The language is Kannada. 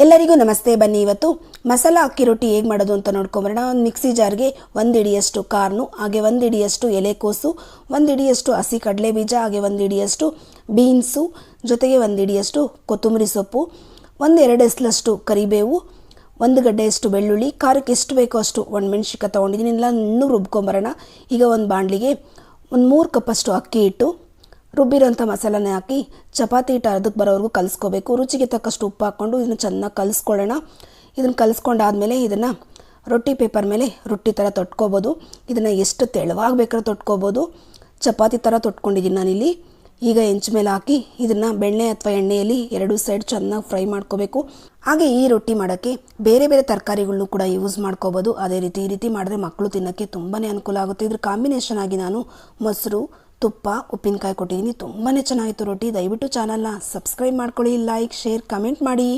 ಎಲ್ಲರಿಗೂ ನಮಸ್ತೆ. ಬನ್ನಿ ಇವತ್ತು ಮಸಾಲ ಅಕ್ಕಿ ರೊಟ್ಟಿ ಹೇಗೆ ಮಾಡೋದು ಅಂತ ನೋಡ್ಕೊಂಬರೋಣ. ಒಂದು ಮಿಕ್ಸಿ ಜಾರ್ಗೆ 1 ಹಿಡಿಯಷ್ಟು ಕಾರ್ನು, ಹಾಗೆ 1 ಹಿಡಿಯಷ್ಟು ಎಲೆಕೋಸು, 1 ಹಿಡಿಯಷ್ಟು ಹಸಿ ಕಡಲೆ ಬೀಜ, ಹಾಗೆ 1 ಹಿಡಿಯಷ್ಟು ಬೀನ್ಸು, ಜೊತೆಗೆ 1 ಹಿಡಿಯಷ್ಟು ಕೊತ್ತಂಬರಿ ಸೊಪ್ಪು, 1-2 ಎಸಲಷ್ಟು ಕರಿಬೇವು, 1 ಗಡ್ಡೆಯಷ್ಟು ಬೆಳ್ಳುಳ್ಳಿ, ಖಾರಕ್ಕೆ ಎಷ್ಟು ಬೇಕೋ ಅಷ್ಟು ಒಣಮೆಣ್ಸಿಕಾಯಿ ತೊಗೊಂಡಿದ್ದೀನಿ. ಎಲ್ಲ ಇನ್ನೂ ರುಬ್ಕೊಂಬರೋಣ. ಈಗ ಒಂದು ಬಾಣಲಿಗೆ 3 ಕಪ್ಪಷ್ಟು ಅಕ್ಕಿ ಹಿಟ್ಟು, ರುಬ್ಬಿರೋಂಥ ಮಸಾಲನೇ ಹಾಕಿ ಚಪಾತಿ ಹಿಟ್ಟು ಅರ್ಧಕ್ಕೆ ಬರೋವರೆಗೂ ಕಲಿಸ್ಕೋಬೇಕು. ರುಚಿಗೆ ತಕ್ಕಷ್ಟು ಉಪ್ಪು ಹಾಕ್ಕೊಂಡು ಇದನ್ನು ಚೆನ್ನಾಗಿ ಕಲಿಸ್ಕೊಳ್ಳೋಣ. ಇದನ್ನು ಕಲಿಸ್ಕೊಂಡಾದಮೇಲೆ ಇದನ್ನು ರೊಟ್ಟಿ ಪೇಪರ್ ಮೇಲೆ ರೊಟ್ಟಿ ಥರ ತೊಟ್ಕೋಬೋದು. ಇದನ್ನು ಎಷ್ಟು ತೆಳುವಾಗಿ ಬೇಕಾದ್ರೂ ತೊಟ್ಕೋಬೋದು. ಚಪಾತಿ ಥರ ತೊಟ್ಕೊಂಡಿದ್ದೀನಿ ನಾನಿಲ್ಲಿ. ಈಗ ಹೆಂಚು ಮೇಲೆ ಹಾಕಿ ಇದನ್ನು ಬೆಣ್ಣೆ ಅಥವಾ ಎಣ್ಣೆಯಲ್ಲಿ 2 ಸೈಡ್ ಚೆನ್ನಾಗಿ ಫ್ರೈ ಮಾಡ್ಕೋಬೇಕು. ಹಾಗೆ ಈ ರೊಟ್ಟಿ ಮಾಡೋಕ್ಕೆ ಬೇರೆ ಬೇರೆ ತರಕಾರಿಗಳನ್ನು ಕೂಡ ಯೂಸ್ ಮಾಡ್ಕೋಬೋದು. ಅದೇ ರೀತಿ ಈ ರೀತಿ ಮಾಡಿದ್ರೆ ಮಕ್ಕಳು ತಿನ್ನೋಕ್ಕೆ ತುಂಬಾ ಅನುಕೂಲ ಆಗುತ್ತೆ. ಇದ್ರ ಕಾಂಬಿನೇಷನ್ ಆಗಿ ನಾನು ಮೊಸರು, ತುಪ್ಪ, ಉಪ್ಪಿನಕಾಯಿ ಕೊಟ್ಟಿದ್ದೀನಿ. ತುಂಬಾ ಚೆನ್ನಾಗಿತ್ತು ರೊಟ್ಟಿ. ದಯವಿಟ್ಟು ಚಾನಲ್ನ ಸಬ್ಸ್ಕ್ರೈಬ್ ಮಾಡ್ಕೊಳ್ಳಿ, ಲೈಕ್, ಶೇರ್, ಕಮೆಂಟ್ ಮಾಡಿ.